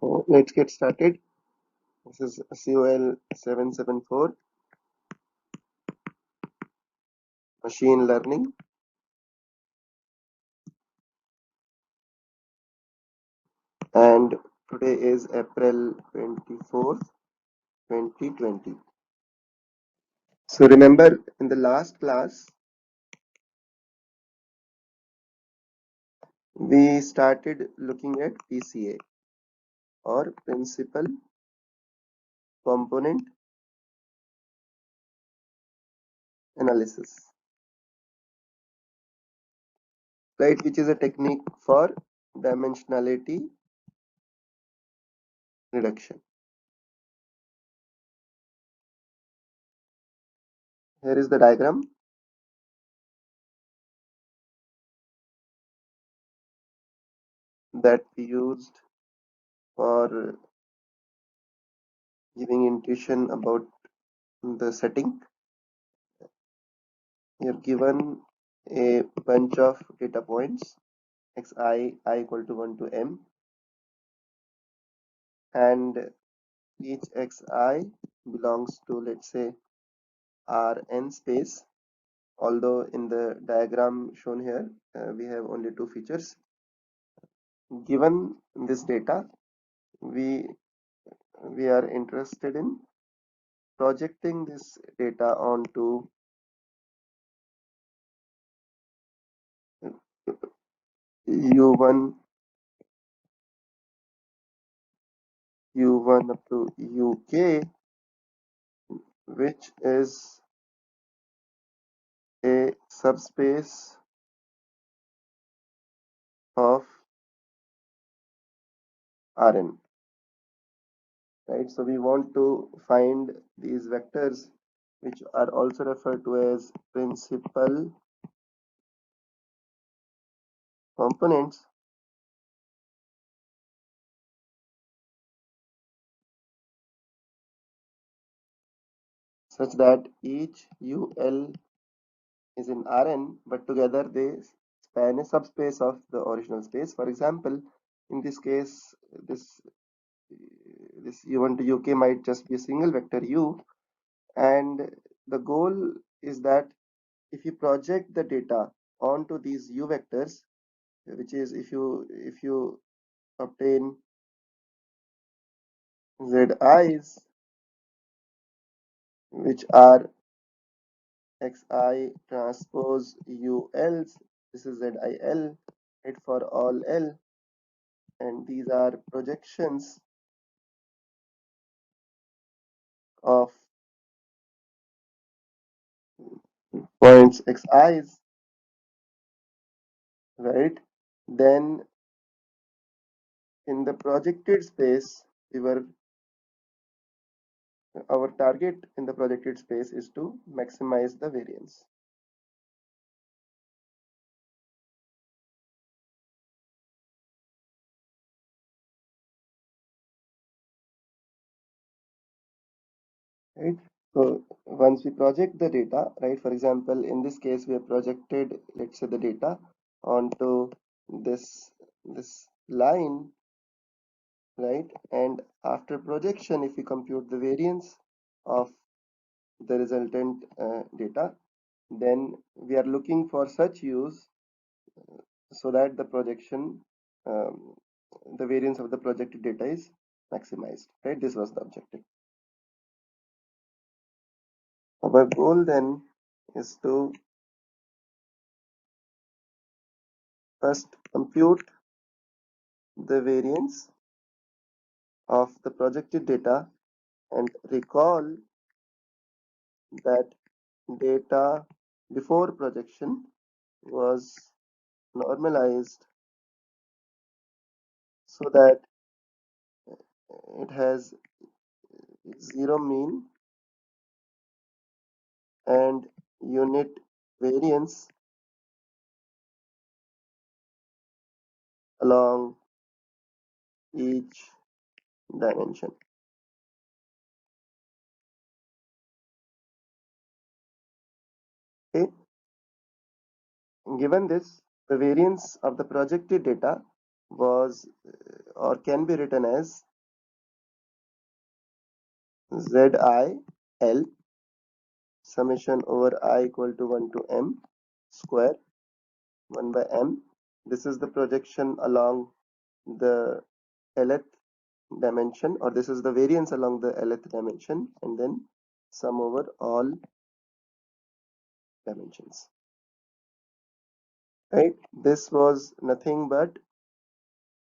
Let's get started. This is COL 774 Machine Learning, and today is April 24th, 2020. So remember, in the last class, we started looking at PCA, or Principal Component Analysis, right? Which is a technique for dimensionality reduction. Here is the diagram that we used for giving intuition about the setting. You're given a bunch of data points I equal to 1 to m, and each xi belongs to, let's say, Rn space, although in the diagram shown here we have only two features. Given this data, we are interested in projecting this data onto u1 up to uk, which is a subspace of Rn, right? So we want to find these vectors, which are also referred to as principal components, such that each ul is in Rn, but together they span a subspace of the original space. For example, in this case, this u1 to uk might just be a single vector u, and the goal is that if you project the data onto these u vectors, which is if you obtain zi's, which are xi transpose uls, this is zil, right, for all l, and these are projections of points xi's, right? Then in the projected space, our target in the projected space is to maximize the variance. Right? So once we project the data, right, for example, in this case, we have projected, let's say, the data onto this line, right? And after projection, if we compute the variance of the resultant data, then we are looking for such use so that the projection, um, the variance of the projected data is maximized, right? This was the objective. Our goal then is to first compute the variance of the projected data and recall that data before projection was normalized so that it has zero mean and unit variance along each dimension. Okay. Given this, the variance of the projected data was or can be written as ZIL summation over I equal to 1 to m square 1 by m. This is the projection along the lth dimension, or this is the variance along the lth dimension, and then sum over all dimensions. Right? This was nothing but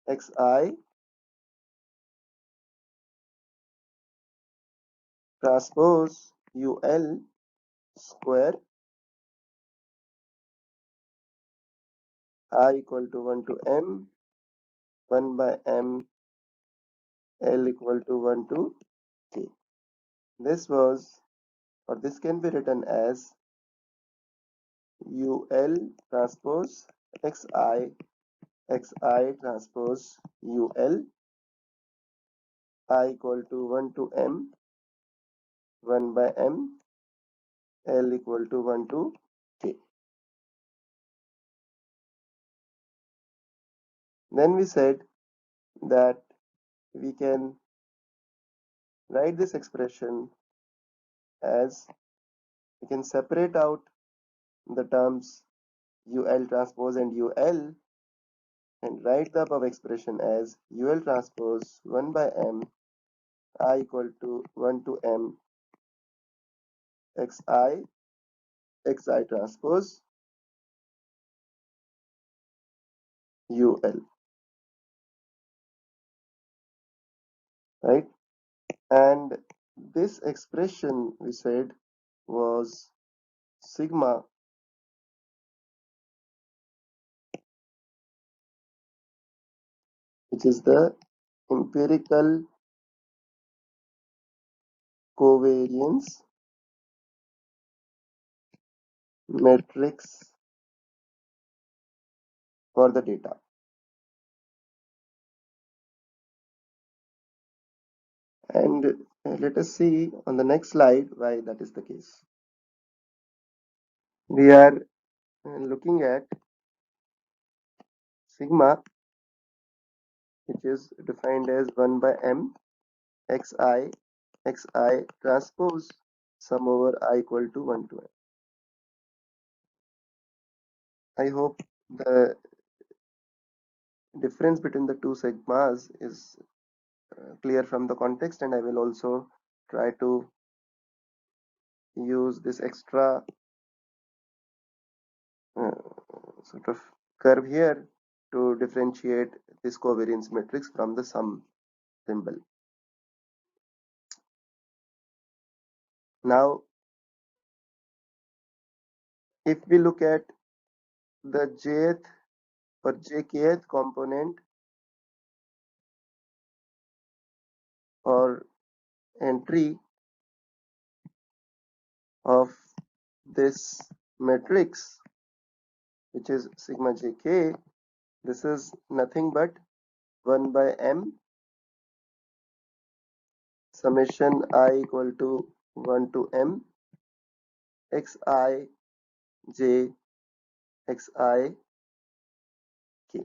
xi transpose ul square I equal to 1 to m 1 by m L equal to 1 to k. This was, or this can be written as ul transpose xi transpose ul I equal to 1 to m 1 by m L equal to 1 to k. Then we said that we can write this expression as, we can separate out the terms ul transpose and ul and write the above expression as ul transpose 1 by m I equal to 1 to m xi transpose ul, right? And this expression we said was sigma, which is the empirical covariance matrix for the data. And let us see on the next slide why that is the case. We are looking at sigma, which is defined as 1 by m xi transpose sum over I equal to 1 to m. I hope the difference between the two sigmas is clear from the context, and I will also try to use this extra sort of curve here to differentiate this covariance matrix from the sum symbol. Now, if we look at the jth or jkth component or entry of this matrix, which is sigma jk, this is nothing but 1 by m summation I equal to 1 to m xi j xi k,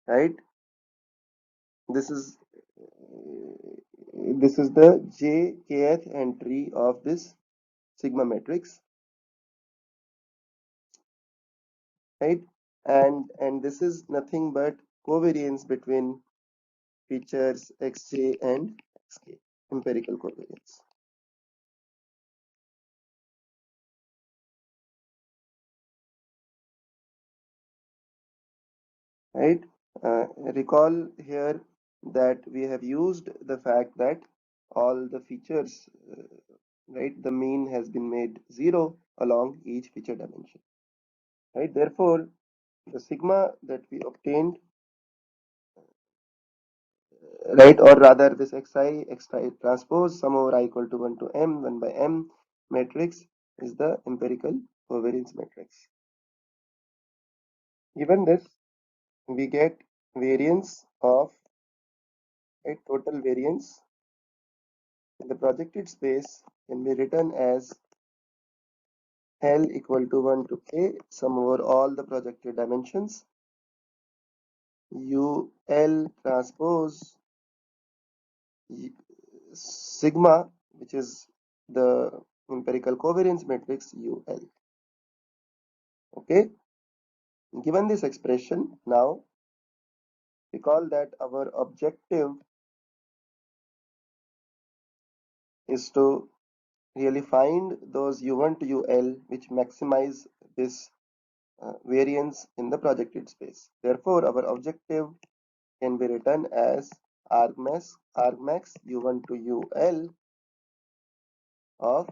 right? This is the jkth entry of this sigma matrix, right? And this is nothing but covariance between features xj and xk, empirical covariance, right? Recall here that we have used the fact that all the features, right, the mean has been made 0 along each feature dimension, right? Therefore, the sigma that we obtained, right, or rather this xi transpose sum over I equal to 1 to m 1 by m matrix is the empirical covariance matrix. Given this, we get variance of, right, total variance in the projected space can be written as L equal to 1 to k sum over all the projected dimensions ul transpose sigma, which is the empirical covariance matrix UL. Okay, given this expression, now recall that our objective is to really find those U1 to UL which maximize this variance in the projected space. Therefore, our objective can be written as argmax U1 to UL of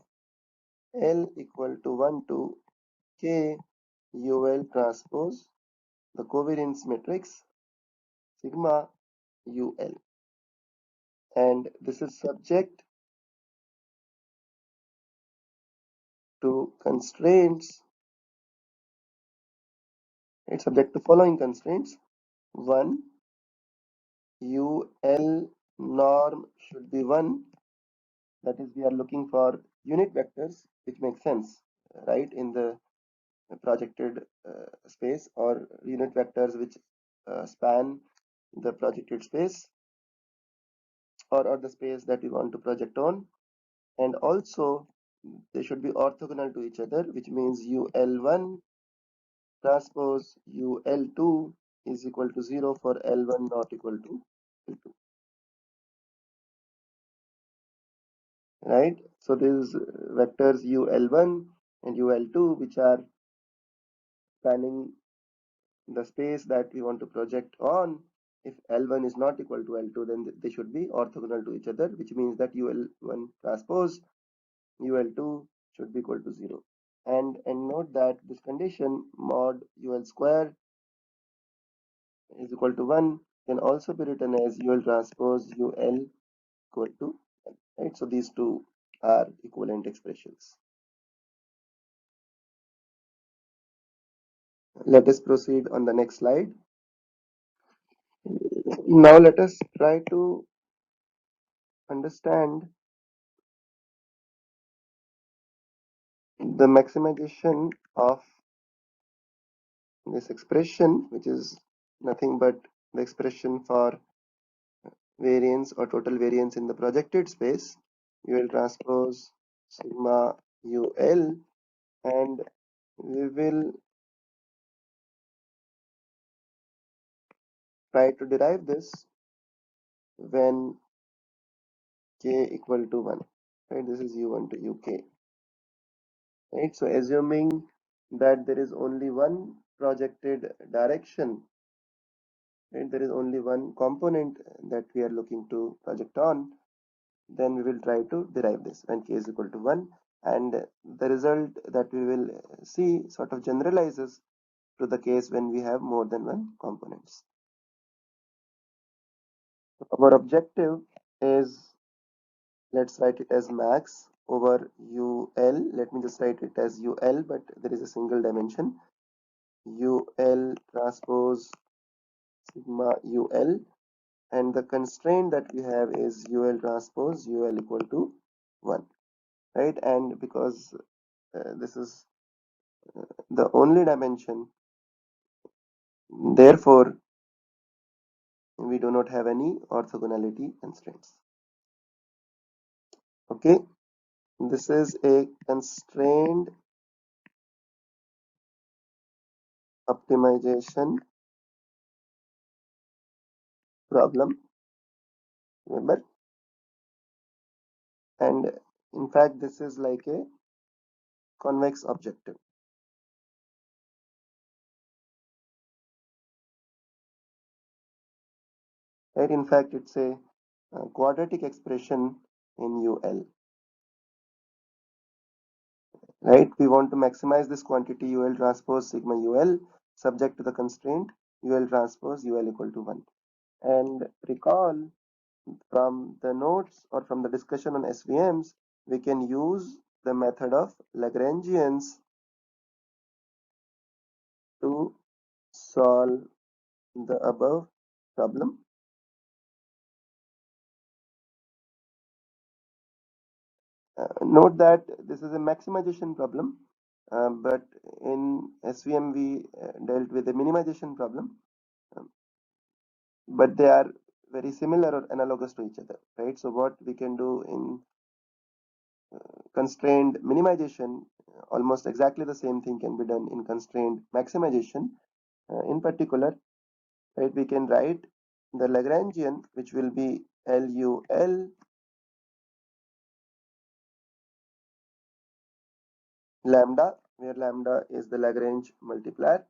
L equal to 1 to K UL transpose the covariance matrix sigma UL, and this is subject to constraints. It's subject to following constraints. One, UL norm should be 1. That is, we are looking for unit vectors, which makes sense, right, in the projected space, or unit vectors which span the projected space, or the space that we want to project on. And also they should be orthogonal to each other, which means UL1 transpose UL2 is equal to 0 for L1 not equal to L2, right? So these vectors UL1 and UL2, which are spanning the space that we want to project on, if L1 is not equal to L2, then they should be orthogonal to each other, which means that UL1 transpose UL2 should be equal to 0. And note that this condition mod UL square is equal to 1 can also be written as UL transpose UL equal to 1, right? So these two are equivalent expressions. Let us proceed on the next slide. Now let us try to understand the maximization of this expression, which is nothing but the expression for variance or total variance in the projected space, UL transpose sigma UL, and we will try to derive this when K equal to 1, right? This is U1 to UK, right? So assuming that there is only one projected direction, right? There is only one component that we are looking to project on, then we will try to derive this when K is equal to 1, and the result that we will see sort of generalizes to the case when we have more than one components. Our objective is, let's write it as max over UL. Let me just write it as UL, but there is a single dimension. UL transpose sigma UL, and the constraint that we have is UL transpose UL equal to 1, right? And because this is the only dimension, therefore we do not have any orthogonality constraints. Okay, this is a constrained optimization problem, remember, and in fact this is like a convex objective, right? In fact it's a quadratic expression in UL, right? We want to maximize this quantity UL transpose sigma UL subject to the constraint UL transpose UL equal to 1. And recall from the notes or from the discussion on SVMs, we can use the method of Lagrangians to solve the above problem. Note that this is a maximization problem, but in SVM we dealt with a minimization problem, but they are very similar or analogous to each other, right? So what we can do in constrained minimization, almost exactly the same thing can be done in constrained maximization. In particular, right, we can write the Lagrangian, which will be LUL lambda, where lambda is the Lagrange multiplier,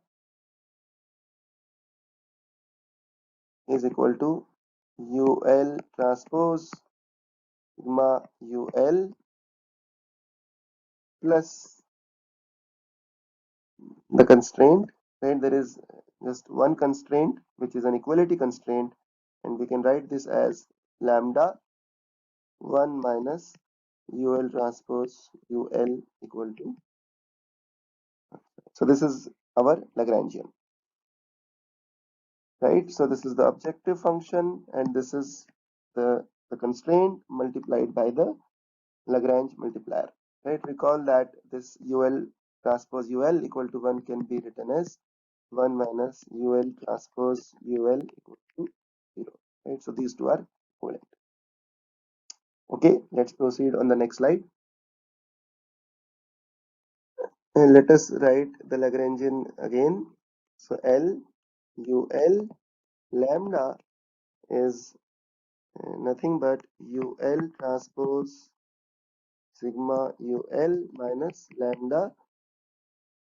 is equal to UL transpose sigma UL plus the constraint, right? There is just one constraint, which is an equality constraint, and we can write this as lambda 1 minus UL transpose UL equal to. So this is our Lagrangian, right? So this is the objective function, and this is the constraint multiplied by the Lagrange multiplier, right? Recall that this UL transpose UL equal to 1 can be written as 1 minus UL transpose UL equal to 0, right? So these two are equivalent. Okay, let's proceed on the next slide. And let us write the Lagrangian again. So L UL lambda is nothing but UL transpose sigma UL minus lambda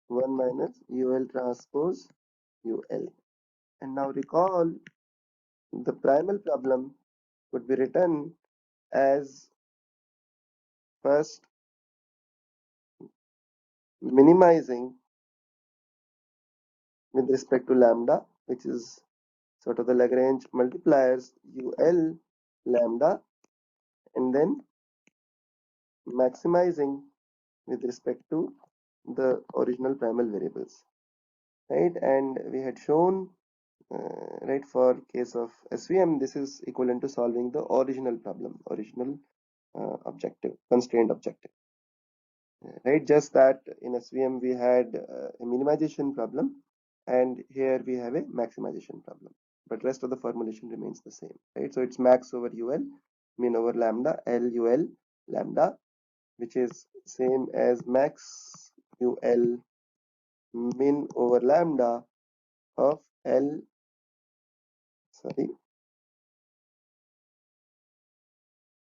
1 minus UL transpose UL. And now recall the primal problem could be written as first minimizing with respect to lambda, which is sort of the Lagrange multipliers UL lambda, and then maximizing with respect to the original primal variables, right? And we had shown, right, for case of SVM, this is equivalent to solving the original problem, original objective, constrained objective, right? Just that in SVM we had a minimization problem, and here we have a maximization problem, but rest of the formulation remains the same, right? So it's max over UL, min over lambda, LUL lambda, which is same as max UL min over lambda of L, sorry,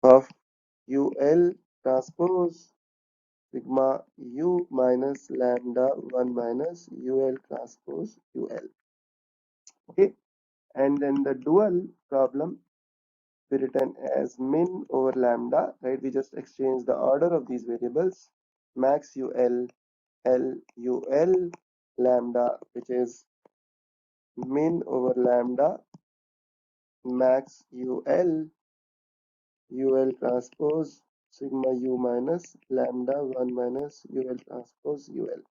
of UL transpose sigma U minus lambda 1 minus UL transpose UL. Okay, and then the dual problem be written as min over lambda, right? We just exchange the order of these variables, max UL LUL lambda, which is min over lambda max UL transpose sigma U minus lambda 1 minus UL transpose UL.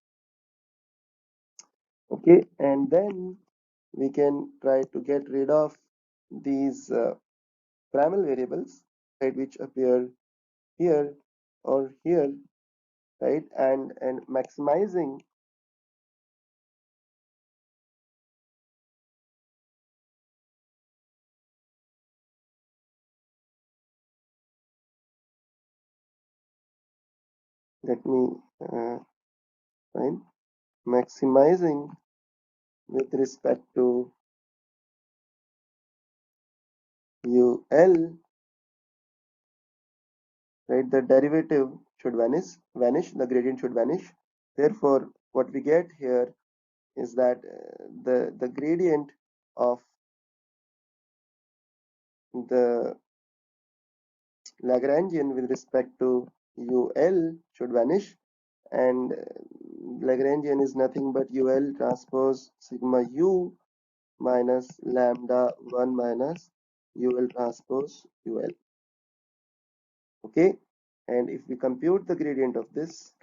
Okay, and then we can try to get rid of these primal variables, right, which appear here or here, right, and maximizing let me find maximizing with respect to UL, right, the derivative should vanish, the gradient should vanish. Therefore, what we get here is that the gradient of the Lagrangian with respect to UL should vanish, and Lagrangian is nothing but UL transpose sigma U minus lambda 1 minus UL transpose UL. Okay, and if we compute the gradient of this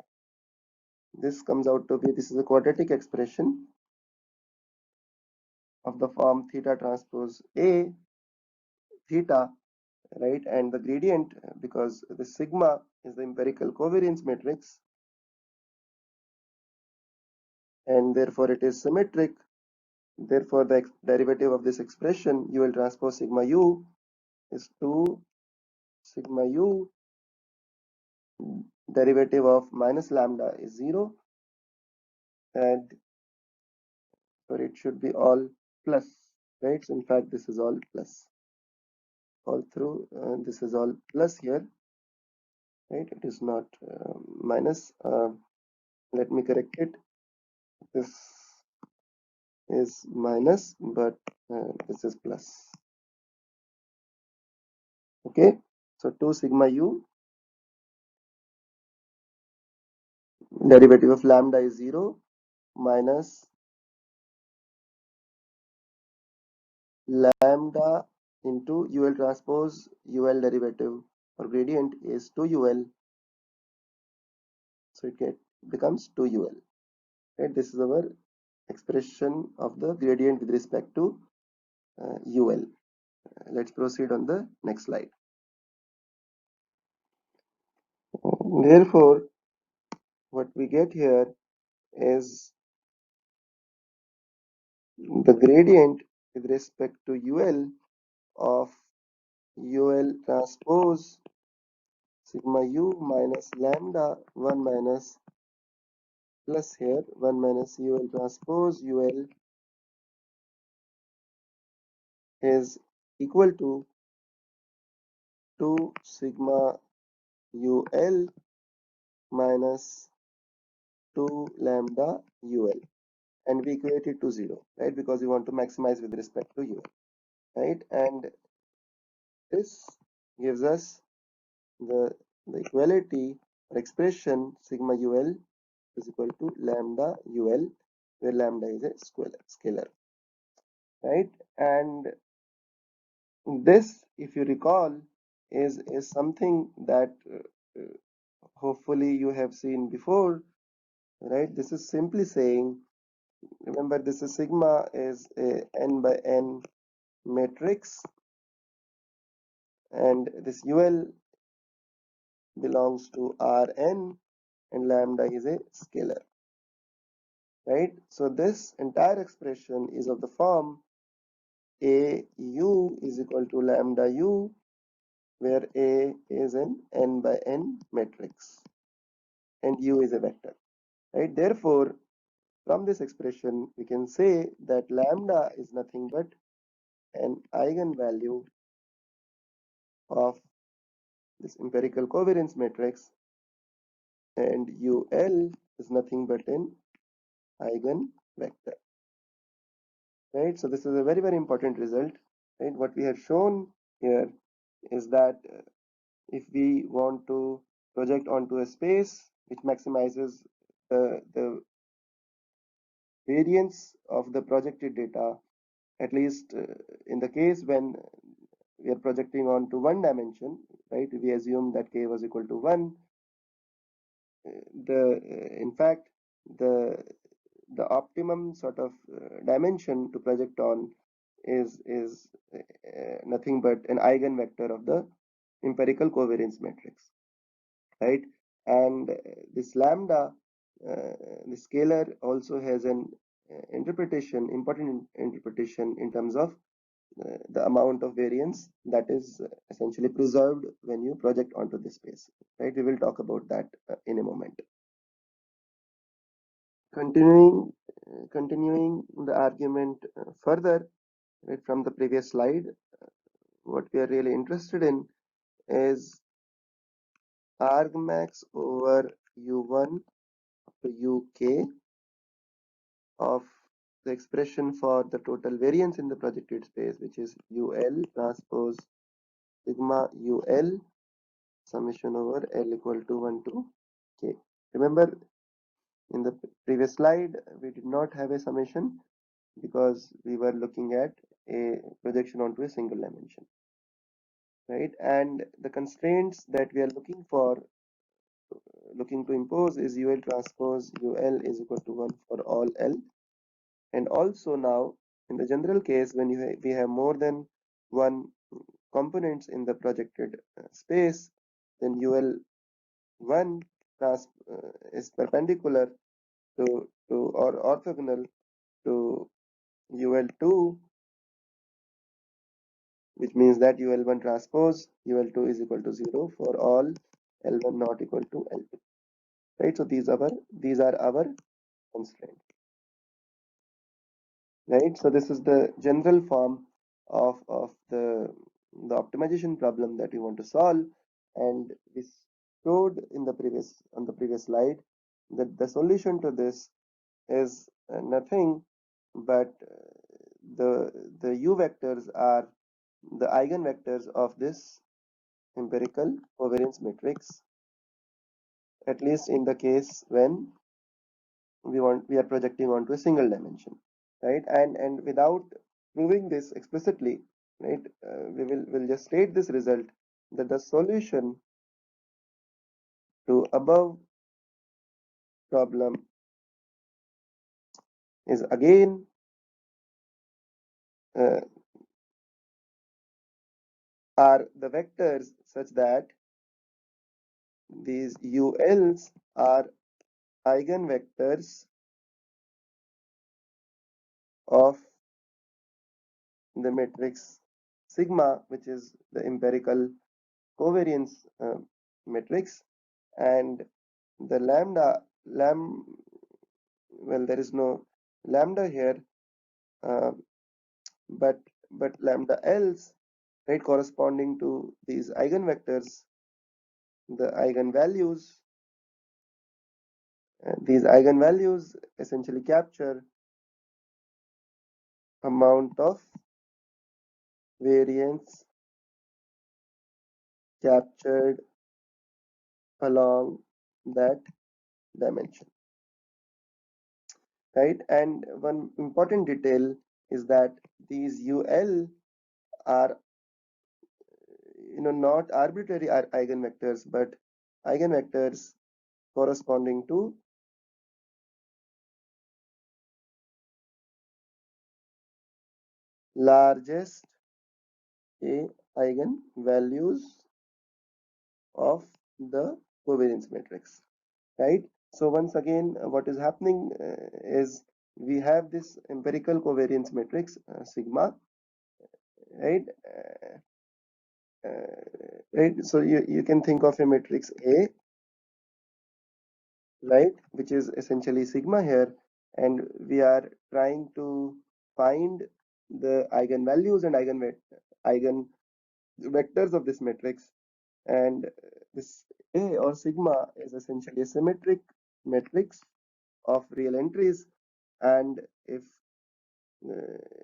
comes out to be, this is a quadratic expression of the form theta transpose A theta, right? And the gradient, because the sigma is the empirical covariance matrix and therefore it is symmetric, Therefore, the derivative of this expression UL transpose sigma u is 2 sigma u, derivative of minus lambda is 0, and or it should be all plus, right? So in fact, this is all plus all through. This is all plus here, right? It is not minus. Let me correct it. This is minus, but this is plus. Okay, so 2 sigma u, derivative of lambda is 0, minus lambda into ul transpose ul derivative or gradient is 2ul, so it becomes 2ul, right? This is our expression of the gradient with respect to ul. Let's proceed on the next slide. Therefore, what we get here is the gradient with respect to ul of ul transpose sigma u minus lambda 1 minus plus here 1 minus ul transpose ul is equal to 2 sigma ul minus 2 lambda ul, and we equate it to 0, right? Because we want to maximize with respect to ul, right? And this gives us the equality or expression sigma ul is equal to lambda ul, where lambda is a scalar, right? And this, if you recall, is something that hopefully you have seen before, right? This is simply saying, remember, this is sigma is a n by n matrix, and this ul belongs to Rn, and lambda is a scalar, right? So this entire expression is of the form a u is equal to lambda u, where a is an n by n matrix and u is a vector, right? Therefore, from this expression, we can say that lambda is nothing but an eigenvalue of this empirical covariance matrix, and ul is nothing but an eigenvector, right? So this is a very, very important result, right? What we have shown here is that if we want to project onto a space which maximizes the variance of the projected data, at least in the case when we are projecting onto one dimension, right? We assume that k was equal to 1. In fact, the optimum sort of dimension to project on is nothing but an eigenvector of the empirical covariance matrix, right? And this lambda, the scalar, also has an important interpretation in terms of the amount of variance that is essentially preserved when you project onto this space, right? We will talk about that in a moment. Continuing the argument further, right, from the previous slide, what we are really interested in is argmax over u1 to uk of the expression for the total variance in the projected space, which is ul transpose sigma ul summation over L equal to 1 to k. Remember, in the previous slide, we did not have a summation because we were looking at a projection onto a single dimension, right? And the constraints that we are looking to impose is ul transpose ul is equal to 1 for all L. And also now, in the general case, when we have more than one components in the projected space, then ul1 is perpendicular to or orthogonal to UL2, which means that UL1 transpose UL2 is equal to 0 for all L1 not equal to L2, right? So these are our constraints, right? So this is the general form of the optimization problem that we want to solve, and we showed in the previous slide that the solution to this is nothing but the u vectors are the eigenvectors of this empirical covariance matrix, at least in the case when we are projecting onto a single dimension, right? And without proving this explicitly, right, will just state this result, that the solution to above problem is again uh, are the vectors such that these ULs are eigenvectors of the matrix sigma, which is the empirical covariance matrix, and the well, there is no lambda here, uh, but lambda else, right, corresponding to these eigenvectors, the eigenvalues. These eigenvalues essentially capture amount of variance captured along that dimension, right? And one important detail is that these UL are, not arbitrary eigenvectors, but eigenvectors corresponding to largest A eigenvalues of the covariance matrix, right? So once again, what is happening is we have this empirical covariance matrix sigma, right? Right. So you can think of a matrix A, right, which is essentially sigma here, and we are trying to find the eigenvalues and eigenvectors of this matrix, and this A or sigma is essentially a symmetric matrix of real entries, and if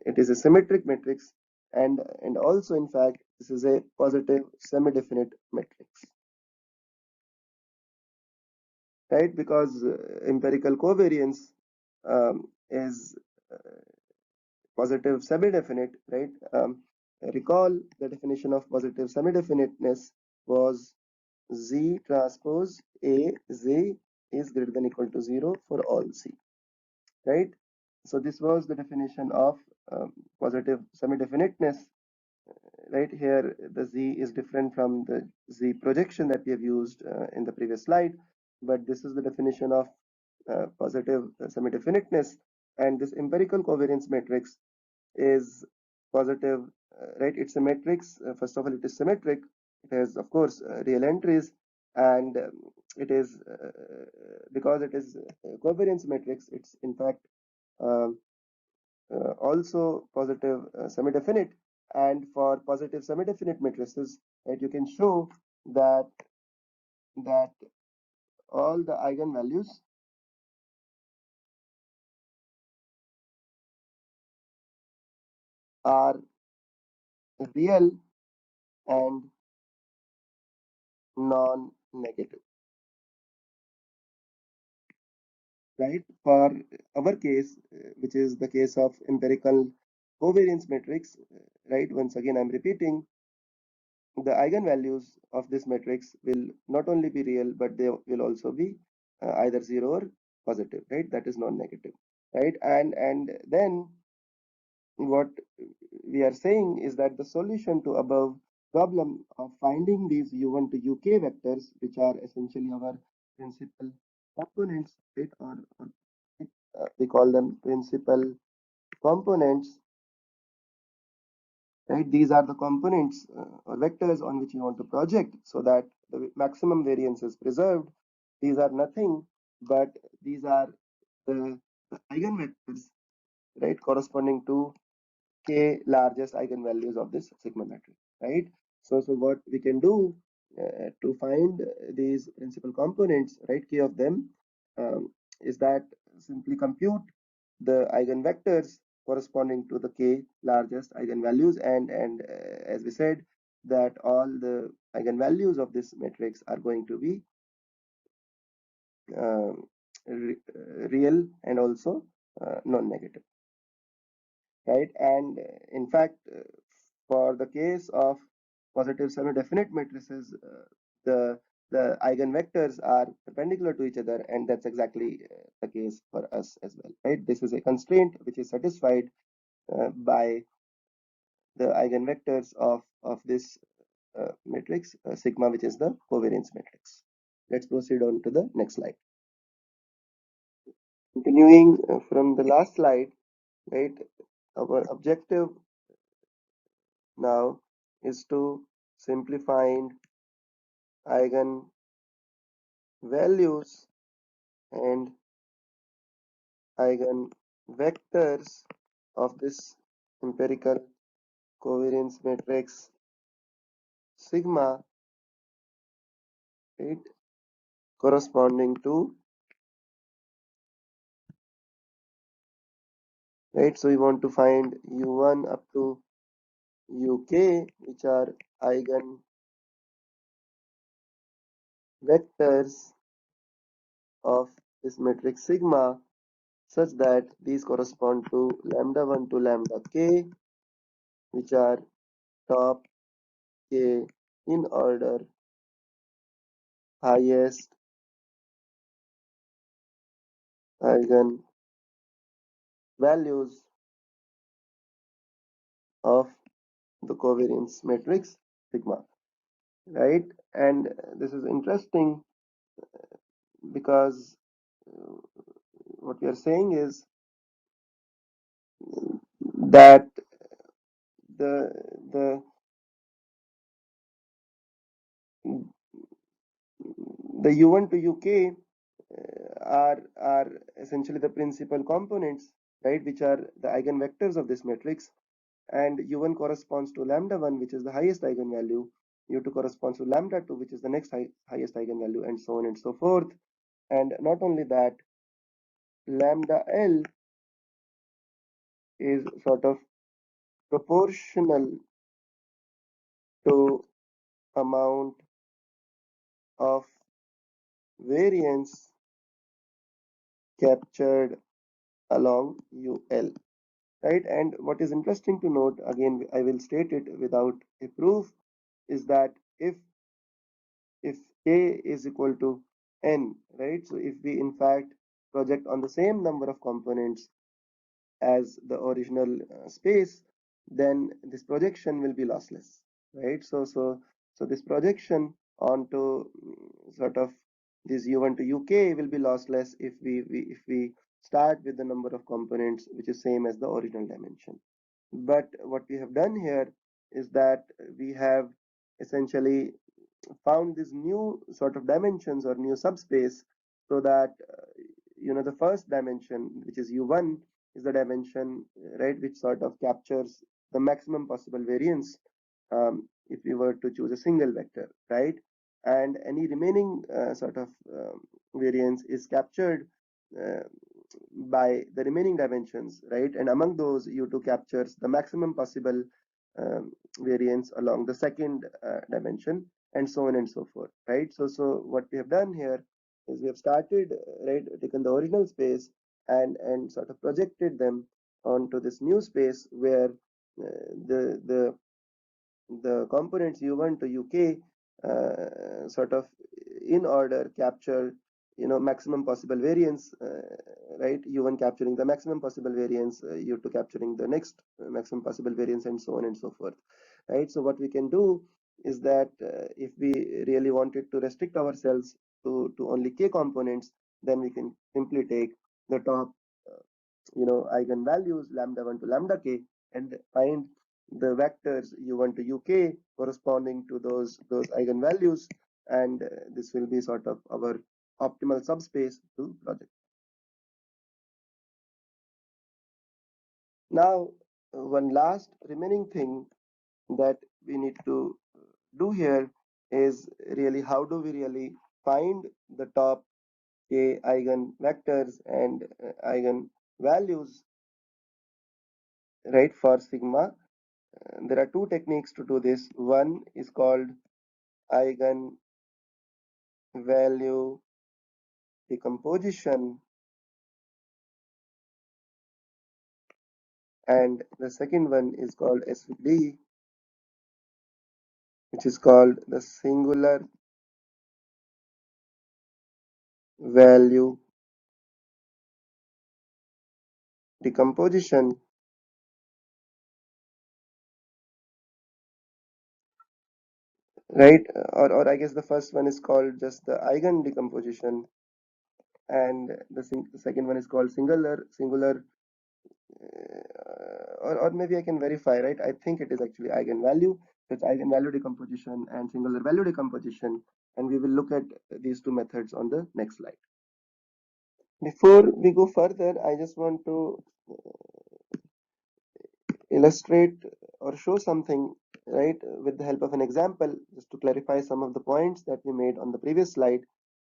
it is a symmetric matrix, and also in fact this is a positive semi-definite matrix, right? Because empirical covariance is positive semi-definite, right? Recall the definition of positive semi-definiteness was Z transpose A Z is greater than equal to 0 for all C, right? So this was the definition of positive semi-definiteness, right? Here the Z is different from the Z projection that we have used in the previous slide, but this is the definition of positive semi-definiteness, and this empirical covariance matrix is positive, right? It's a matrix. First of all, it is symmetric. It has, of course, real entries, and it is because it is a covariance matrix. It's in fact um, also positive semi-definite. And for positive semi-definite matrices, right, you can show that that all the eigenvalues are real and non-negative, right? For our case, which is the case of empirical covariance matrix, right? Once again, I'm repeating, the eigenvalues of this matrix will not only be real, but they will also be either zero or positive, right? That is non-negative, right? And then what we are saying is that the solution to above problem of finding these u1 to uk vectors, which are essentially our principal components, right? Or we call them principal components, right? These are the components or vectors on which you want to project so that the maximum variance is preserved. These are nothing but these are the eigenvectors, right, corresponding to k largest eigenvalues of this sigma matrix, right? So what we can do to find these principal components, right, k of them, is that simply compute the eigenvectors corresponding to the k largest eigenvalues, and as we said, that all the eigenvalues of this matrix are going to be um, real and also non-negative, right? And in fact, for the case of positive semi-definite matrices, the the eigenvectors are perpendicular to each other, and that's exactly the case for us as well, right? This is a constraint which is satisfied by the eigenvectors of this matrix sigma, which is the covariance matrix. Let's proceed on to the next slide. Continuing from the last slide, right? Our objective now is to simplifying eigenvalues and eigenvectors of this empirical covariance matrix sigma, right, corresponding to, right, so we want to find u1 up to uk, which are eigenvectors of this matrix sigma, such that these correspond to lambda 1 to lambda k, which are top k in order highest eigen values of the covariance matrix sigma, right? And this is interesting because what we are saying is that the the the u1 to uk are essentially the principal components, right, which are the eigenvectors of this matrix, and u1 corresponds to lambda 1, which is the highest eigenvalue, u2 corresponds to lambda 2, which is the next highest eigenvalue, and so on and so forth. And not only that, lambda l is sort of proportional to amount of variance captured along ul, right? And what is interesting to note, again I will state it without a proof, is that if k is equal to n, right, so if we in fact project on the same number of components as the original space, then this projection will be lossless, right? So this projection onto sort of this u1 to uk will be lossless if we start with the number of components which is same as the original dimension. But what we have done here is that we have essentially found these new sort of dimensions or new subspace, so that the first dimension, which is u1, is the dimension, right, which sort of captures the maximum possible variance if we were to choose a single vector, right? And any remaining sort of variance is captured uh, by the remaining dimensions, right? And among those, u2 captures the maximum possible variance along the second dimension, and so on and so forth, right? So what we have done here is we have started, right, taken the original space and sort of projected them onto this new space where the components u1 to uk sort of in order capture maximum possible variance, right, u1 capturing the maximum possible variance, u2 capturing the next maximum possible variance, and so on and so forth, right? So what we can do is that if we really wanted to restrict ourselves to only k components, then we can simply take the top eigenvalues lambda1 to lambda k, and find the vectors u1 to uk corresponding to those eigenvalues, and this will be sort of our optimal subspace to project. Now, one last remaining thing that we need to do here is really how do we really find the top k eigenvectors and eigen values, right, for sigma. There are two techniques to do this. One is called eigen value decomposition, and the second one is called SVD, which is called the singular value decomposition, right? Or I guess the first one is called just the eigen decomposition, and the second one is called singular, or maybe I can verify, right? I think it is actually eigenvalue. It's eigenvalue decomposition and singular value decomposition, and we will look at these two methods on the next slide. Before we go further, I just want to illustrate or show something, right, with the help of an example, just to clarify some of the points that we made on the previous slide.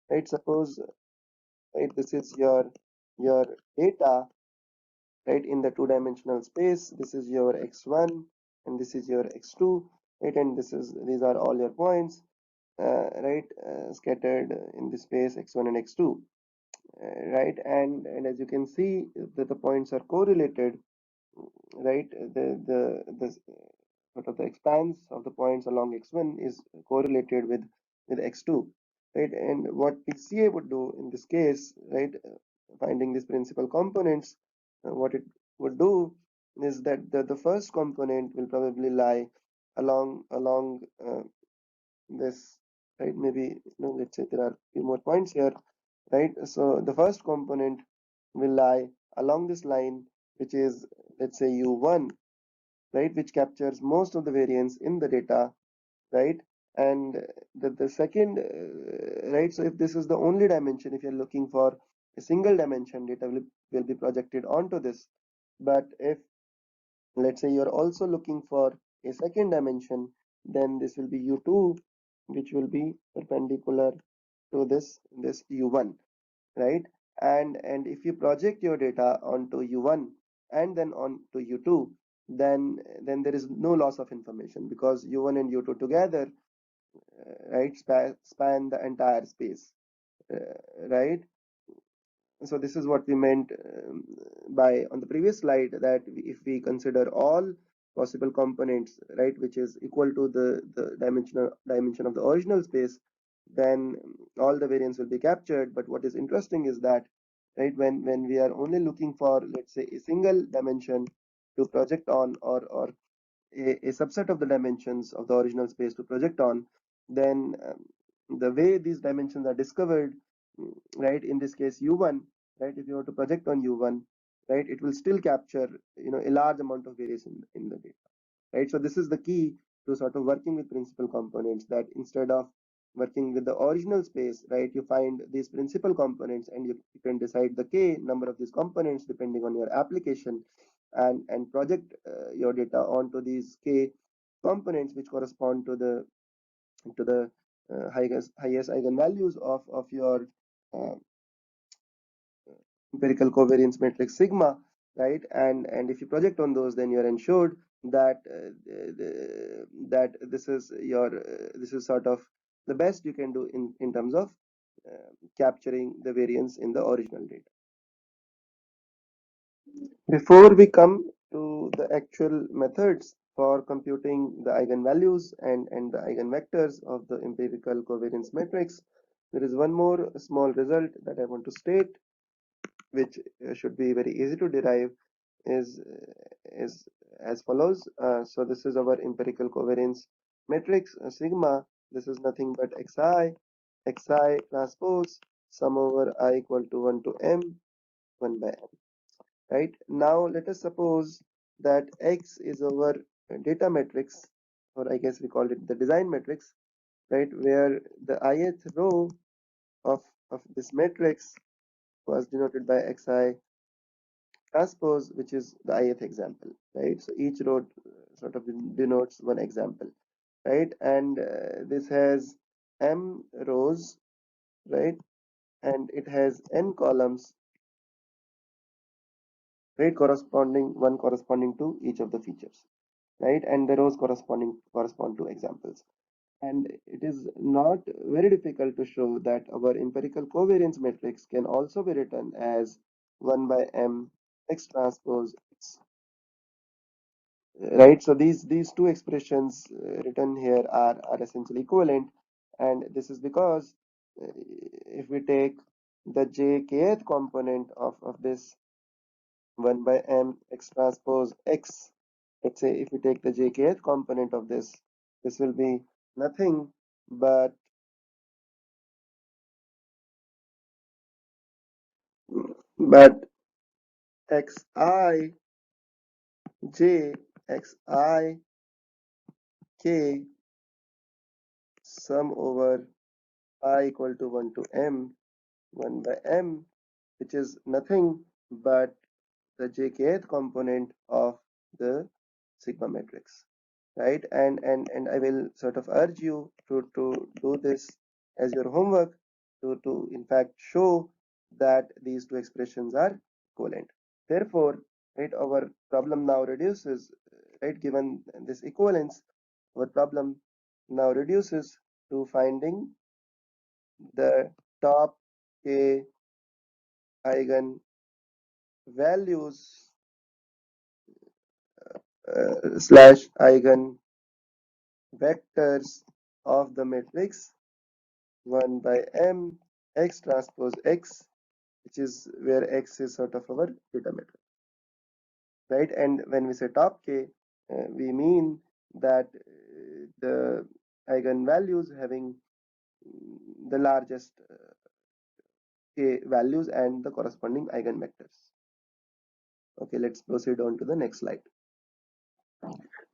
Right, suppose, right, this is your data, right, in the two-dimensional space. This is your x1 and this is your x2, right, and these are all your points, right, scattered in the space x1 and x2, right, and as you can see that the points are correlated, right. The sort of the expanse of the points along x1 is correlated with x2, right, and what PCA would do in this case, right, finding these principal components, what it would do is that the first component will probably lie along this, right, maybe let's say there are a few more points here, right, so the first component will lie along this line, which is, let's say, u1, right, which captures most of the variance in the data, right, and the second, right, so if this is the only dimension, if you're looking for a single dimension, data will be projected onto this. But if, let's say, you're also looking for a second dimension, then this will be u2, which will be perpendicular to this u1, right, and if you project your data onto u1 and then onto u2, then there is no loss of information, because u1 and u2 together, right, span the entire space, right. So this is what we meant by on the previous slide, that if we consider all possible components, right, which is equal to the dimension of the original space, then all the variance will be captured. But what is interesting is that, right, when we are only looking for, let's say, a single dimension to project on, or a subset of the dimensions of the original space to project on, then the way these dimensions are discovered, right, in this case u1, right, if you were to project on u1, right, it will still capture a large amount of variance in the data, right. So this is the key to sort of working with principal components, that instead of working with the original space, right, you find these principal components, and you can decide the k number of these components depending on your application, and project your data onto these k components, which correspond to the highest eigenvalues of your uh, empirical covariance matrix sigma, right, and if you project on those, then you're ensured that that this is sort of the best you can do in terms of capturing the variance in the original data. Before we come to the actual methods for computing the eigenvalues and the eigenvectors of the empirical covariance matrix, there is one more small result that I want to state, which should be very easy to derive, is is as follows. So this is our empirical covariance matrix sigma. This is nothing but xi transpose sum over I equal to 1 to m 1 by m. right? Now let us suppose that X is our data matrix, or I guess we call it the design matrix, right? Where the ith row of this matrix was denoted by Xi transpose, which is the ith example, right? So each row sort of denotes one example, right? And this has m rows, right? And it has n columns, right? Corresponding to each of the features, right? And the rows correspond to examples. And it is not very difficult to show that our empirical covariance matrix can also be written as 1 by m x transpose x, right? So these two expressions written here are essentially equivalent, and this is because uh, if we take the jkth component of this 1 by m x transpose x, let's say if we take the jkth component of this will be nothing but but xi j xi k sum over I equal to 1 to m 1 by m, which is nothing but the jkth component of the sigma matrix, right? And I will sort of urge you to do this as your homework, to in fact show that these two expressions are equivalent. Therefore, right, our problem now reduces, right, given this equivalence, our problem now reduces to finding the top k eigen values slash eigen vectors of the matrix 1 by m x transpose x, which is where x is sort of our data matrix, right? And when we say top k, we mean that the eigenvalues having the largest k values and the corresponding eigenvectors. Okay, let's proceed on to the next slide.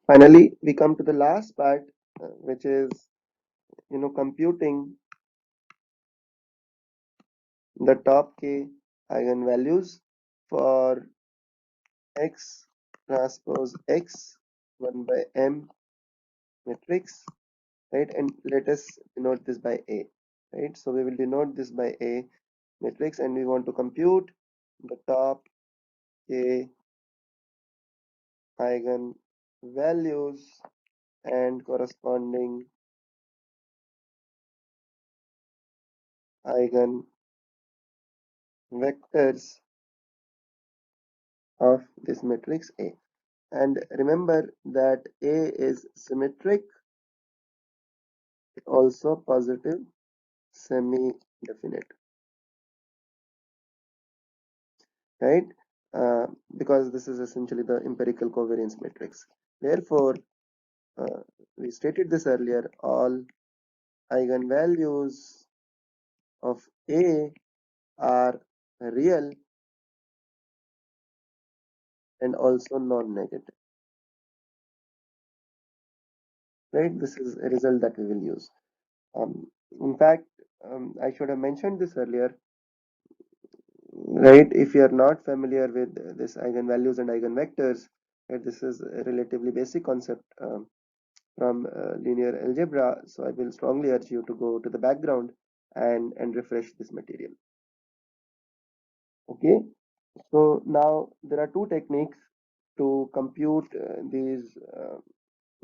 Finally, we come to the last part, which is computing the top k eigenvalues for x transpose x 1 by m matrix, right? And let us denote this by a, right? So we will denote this by a matrix, and we want to compute the top k eigenvalues and corresponding eigenvectors of this matrix A. And remember that A is symmetric, also positive, semi-definite, right? Uh, because this is essentially the empirical covariance matrix. Therefore, uh, we stated this earlier, all eigenvalues of A are real and also non-negative, right? This is a result that we will use. In fact, I should have mentioned this earlier, right? If you are not familiar with this eigenvalues and eigenvectors, right, this is a relatively basic concept from linear algebra. So I will strongly urge you to go to the background and refresh this material. Okay. So now there are two techniques to compute these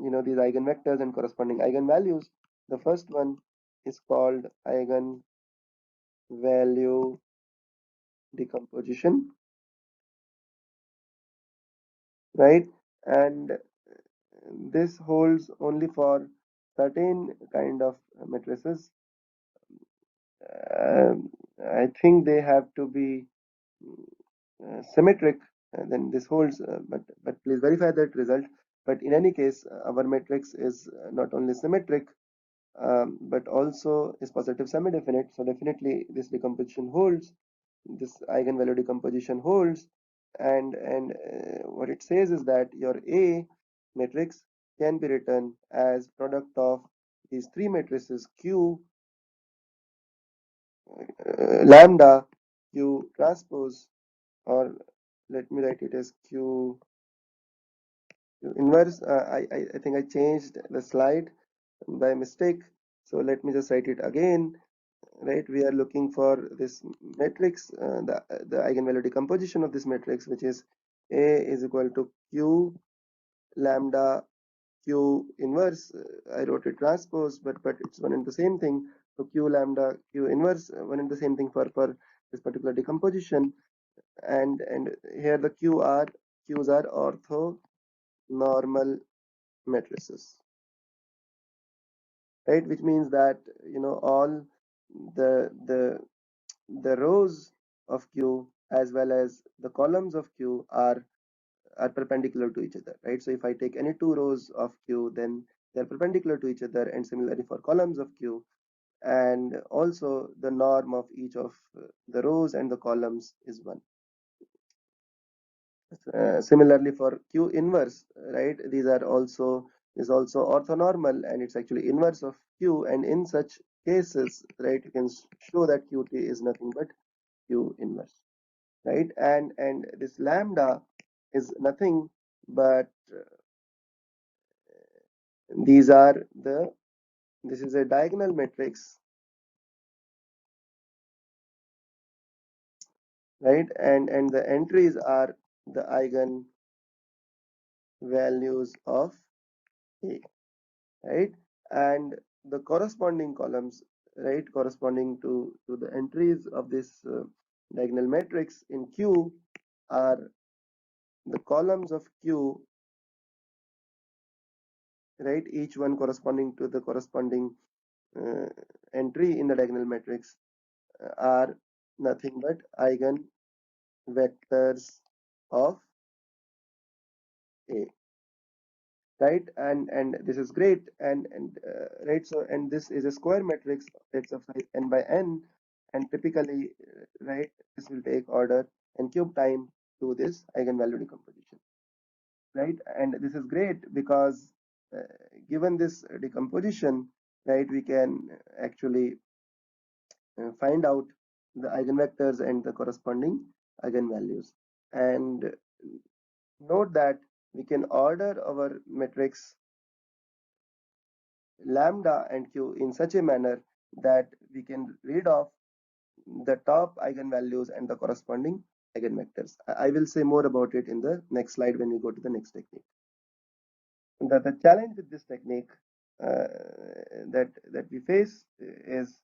eigenvectors and corresponding eigenvalues. The first one is called eigenvalue decomposition, right? And this holds only for certain kind of matrices. Um, I think they have to be symmetric, then this holds, but please verify that result. But in any case, our matrix is not only symmetric, but also is positive semi-definite. So definitely this decomposition holds, this eigenvalue decomposition holds, and what it says is that your A matrix can be written as product of these three matrices Q, lambda, Q transpose, or let me write it as Q inverse. I think I changed the slide by mistake, so let me just write it again. Right, we are looking for this matrix, the eigenvalue decomposition of this matrix, which is A is equal to Q lambda Q inverse. I wrote it transpose, but it's one and the same thing. So Q lambda Q inverse, one and the same thing for this particular decomposition. And here the Q's are orthonormal matrices, right? Which means that all the the rows of Q as well as the columns of Q are perpendicular to each other, right? So if I take any two rows of Q, then they're perpendicular to each other, and similarly for columns of Q, and also the norm of each of the rows and the columns is 1. Similarly for Q inverse, right? These are also is also orthonormal, and it's actually inverse of Q, and in such cases, right, you can show that Qt is nothing but Q inverse, right? And this lambda is nothing but these are the this is a diagonal matrix, right? And the entries are the eigen values of A, right? And the corresponding columns, right, corresponding to the entries of this diagonal matrix in Q are the columns of Q, right? Each one corresponding to the corresponding uh, entry in the diagonal matrix are nothing but eigen vectors of A, right? And this is great, and right, so and this is a square matrix that's of size n by n, and typically right, this will take order n cube time to this eigenvalue decomposition, right? And this is great because uh, given this decomposition, right, we can actually find out the eigenvectors and the corresponding eigenvalues. And note that we can order our matrix lambda and q in such a manner that we can read off the top eigenvalues and the corresponding eigenvectors. I will say more about it in the next slide when we go to the next technique. The challenge with this technique that we face is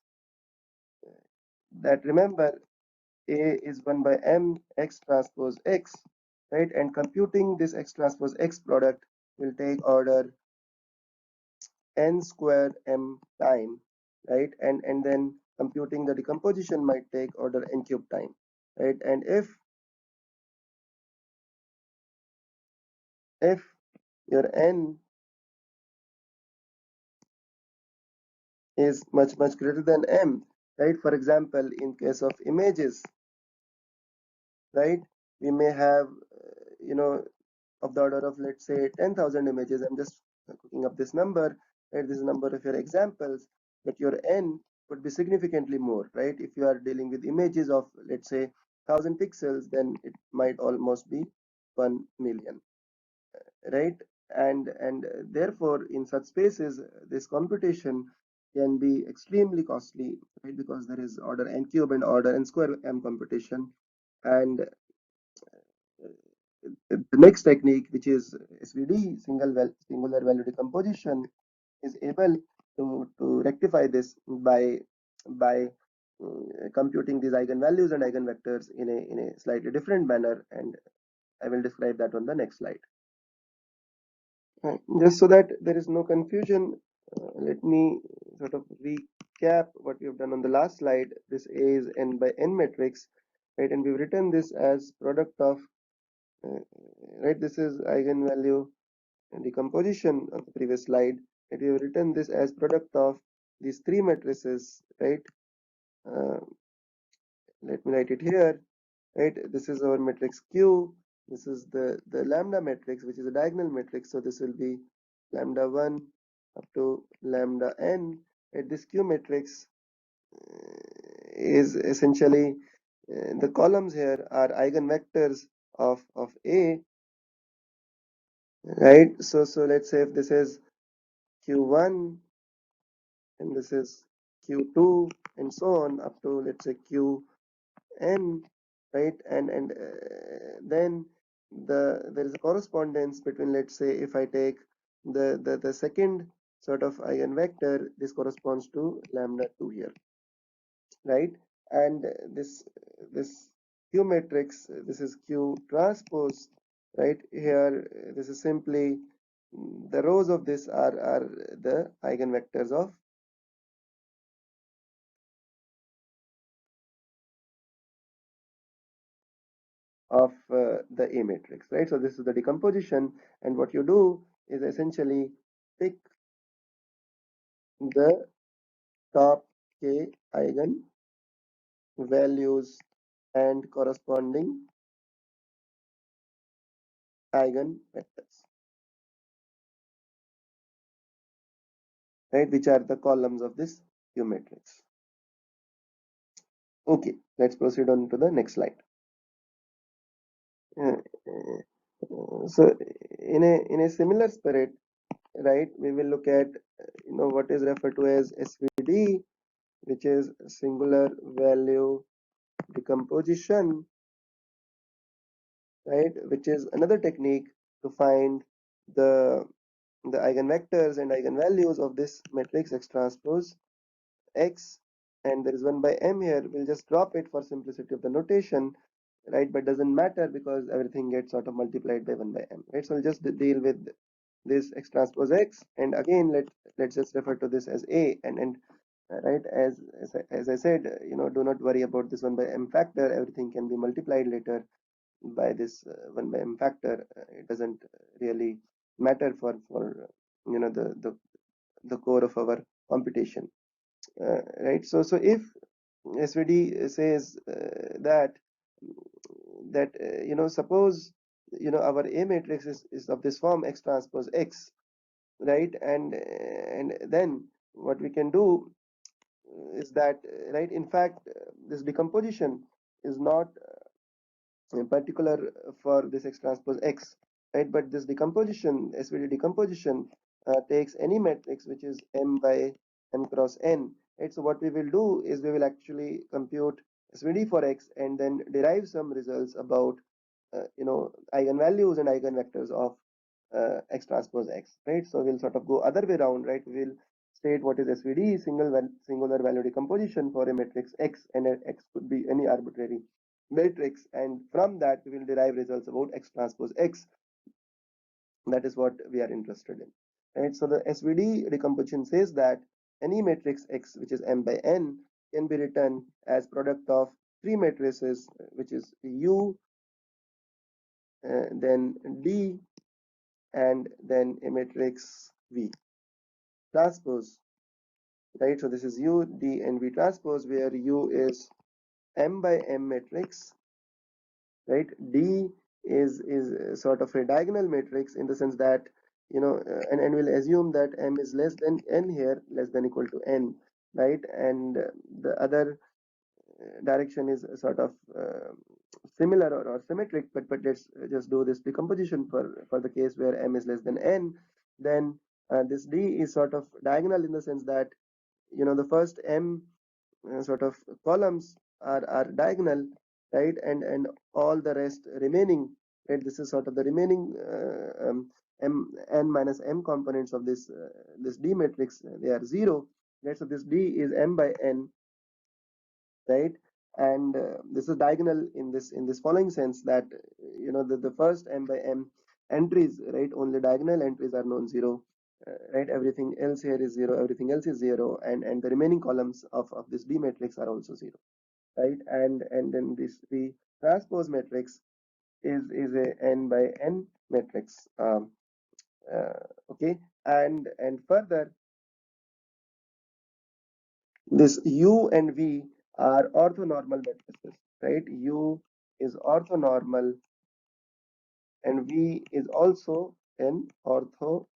that, remember, A is 1 by m x transpose x, right? And computing this x transpose x product will take order n square m time, right? And then computing the decomposition might take order n cube time, right? And if your n is much greater than m, right? For example, in case of images, right, we may have of the order of, let's say, 10,000 images. I'm just cooking up this number, right? This is the number of your examples, but your n would be significantly more, right? If you are dealing with images of, let's say, 1,000 pixels, then it might almost be 1 million, right? And therefore, in such spaces, this computation can be extremely costly, right? Because there is order n cube and order n square m computation. And the next technique, which is SVD, singular value decomposition, is able to rectify this by computing these eigenvalues and eigenvectors in a slightly different manner, and I will describe that on the next slide. Just so that there is no confusion, let me sort of recap what we have done on the last slide. This A is n by n matrix, right? And we've written this as product of right. This is eigenvalue and decomposition of the previous slide. Right? We have written this as product of these three matrices, right? Uh, Let me write it here. right? This is our matrix Q. This is the lambda matrix, which is a diagonal matrix. So this will be lambda 1 up to lambda n. Right? This Q matrix is essentially the columns here are eigenvectors of A, right? So let's say if this is Q1 and this is Q2 and so on up to, let's say, Qn, right? And then there is a correspondence between, let's say, if I take the second sort of eigenvector, this corresponds to lambda 2 here, right? And this Q matrix, this is Q transpose, right? Here, this is simply the rows of this are the eigenvectors of the A matrix, right? So this is the decomposition, and what you do is essentially pick the top k eigen values and corresponding eigen vectors, right? Which are the columns of this Q matrix. Okay, let's proceed on to the next slide. Uh, so in a similar spirit, right, we will look at what is referred to as SVD, which is singular value decomposition, right, which is another technique to find the the eigenvectors and eigenvalues of this matrix X transpose X, and there is 1 by m here. We'll just drop it for simplicity of the notation, right? But doesn't matter because everything gets sort of multiplied by 1 by m, right? So we'll just deal with this X transpose X, and again let's just refer to this as A, and right, as I said, do not worry about this 1 by m factor. Everything can be multiplied later by this 1 by m factor. It doesn't really matter for the core of our computation, right? So if SVD says that suppose our A matrix is of this form X transpose X, right? And then what we can do is that, right, in fact, this decomposition is not in particular for this X transpose X, right? But this decomposition, SVD decomposition, takes any matrix which is M by M cross N, right? So what we will do is we will actually compute SVD for X and then derive some results about eigenvalues and eigenvectors of X transpose X, right? So we'll sort of go other way around, right? We'll state what is SVD, singular value decomposition for a matrix X, and X could be any arbitrary matrix, and from that we will derive results about X transpose X. That is what we are interested in, right? So the SVD decomposition says that any matrix X which is M by N can be written as product of three matrices, which is U, then D, and then a matrix V transpose, right? So this is U, D, and V transpose, where U is M by M matrix, right? D is sort of a diagonal matrix in the sense that and we'll assume that M is less than N here, less than equal to N, right? And the other direction is sort of similar or symmetric, but let's just do this decomposition for the case where M is less than N. Then this D is sort of diagonal in the sense that the first M sort of columns are diagonal, right? And all the rest remaining, right? This is sort of the remaining m n minus m components of this D matrix. They are zero, right? So this D is M by N, right? And this is diagonal in this following sense that the first M by M entries, right, only diagonal entries are non-zero, right? Everything else here is zero, everything else is zero, and the remaining columns of this D matrix are also zero, right? And then this the transpose matrix is a n by n matrix, okay. And further, this U and V are orthonormal matrices, right? U is orthonormal and V is also an orthonormal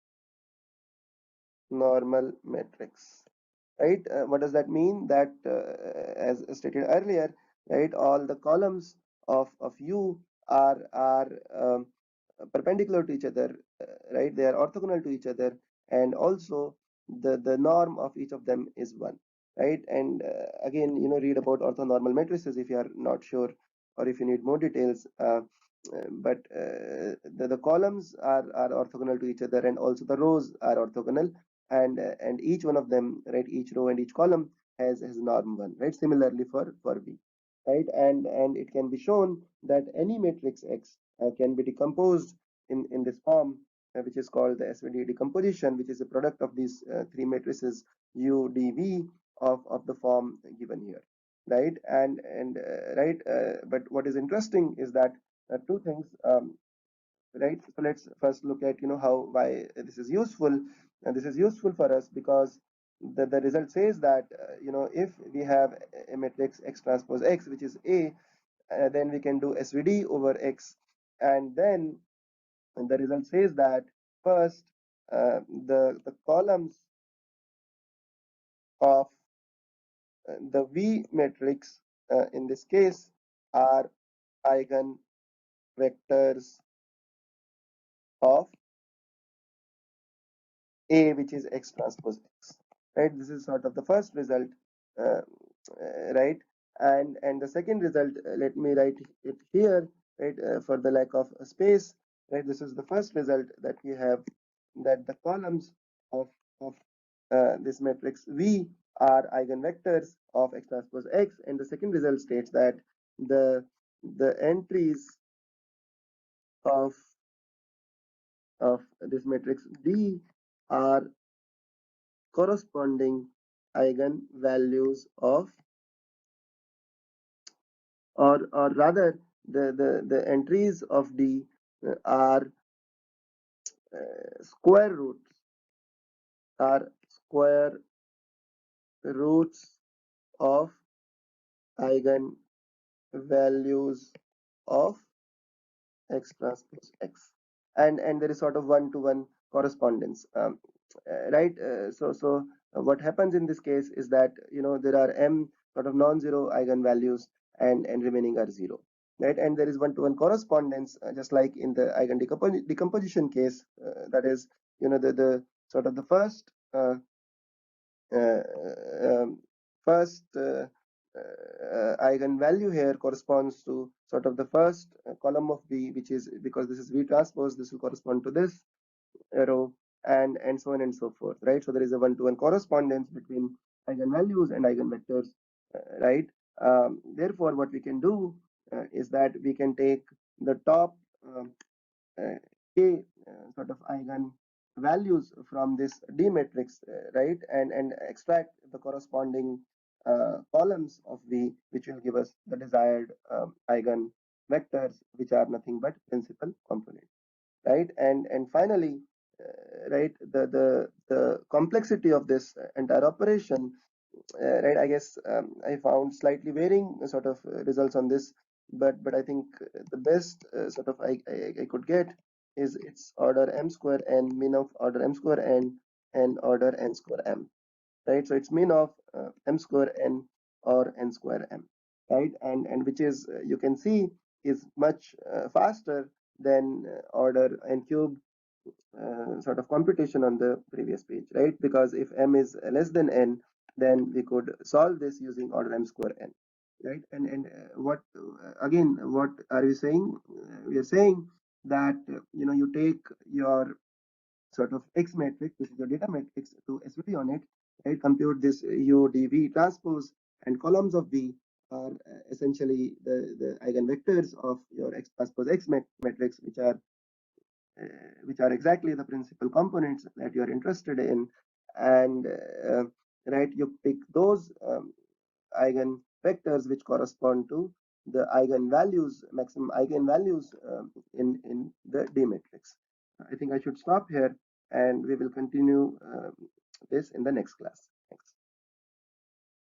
matrix, right? What does that mean? That as stated earlier, right, all the columns of U are perpendicular to each other, right? They are orthogonal to each other, and also the norm of each of them is 1, right? And again, read about orthonormal matrices if you are not sure, or if you need more details. But the columns are orthogonal to each other, and also the rows are orthogonal, and each one of them, right, each row and each column has norm 1, right? Similarly for V, right? And it can be shown that any matrix X can be decomposed in this form, which is called the SVD decomposition, which is a product of these three matrices U, D, V of the form given here, right? And right, but what is interesting is that two things, right? So let's first look at how, why this is useful. And this is useful for us because the result says that if we have a matrix X transpose X, which is A, then we can do SVD over X, and then the result says that first, the columns of the V matrix in this case are eigen vectors of A, which is X transpose X, right? This is sort of the first result, uh, right? And the second result, let me write it here, right? For the lack of space, right? This is the first result that we have, that the columns of this matrix V are eigenvectors of X transpose X, and the second result states that the the entries of of this matrix D are corresponding eigenvalues of, or rather, the entries of D are square roots, are square roots of eigenvalues of X transpose X, and there is sort of one-to-one correspondence, right? So what happens in this case is that there are m sort of non-zero eigenvalues, and remaining are zero, right? And there is one-to-one correspondence, just like in the eigen decomposition case, that is, the sort of the uh, um, first eigenvalue here corresponds to sort of the first column of V, which is, because this is V transpose, this will correspond to this row, and so on and so forth, right? So there is a one-to-one correspondence between eigenvalues and eigenvectors, right? Therefore, what we can do is that we can take the top uh, k sort of eigen values from this D matrix, right, and extract the corresponding columns of V, which will give us the desired eigen vectors, which are nothing but principal components, right? And finally, right, the complexity of this entire operation, right, I guess I found slightly varying sort of results on this, but I think the best sort of I could get is its order m square n, mean of order m square n, and order n square m, right? So it's mean of m square n or n square m, right? And which is, you can see, is much faster than order n cube sort of computation on the previous page, right? Because if m is less than n, then we could solve this using order m square n, right? And what again, what are we saying? We are saying that you take your sort of X matrix, this is your data matrix, to SVD on it, right? Compute this U, D, V transpose, and columns of V are essentially the eigenvectors of your X transpose X matrix, which are exactly the principal components that you are interested in, and right, you pick those eigenvectors which correspond to the eigenvalues, maximum eigenvalues, in the D matrix. I think I should stop here, and we will continue this in the next class.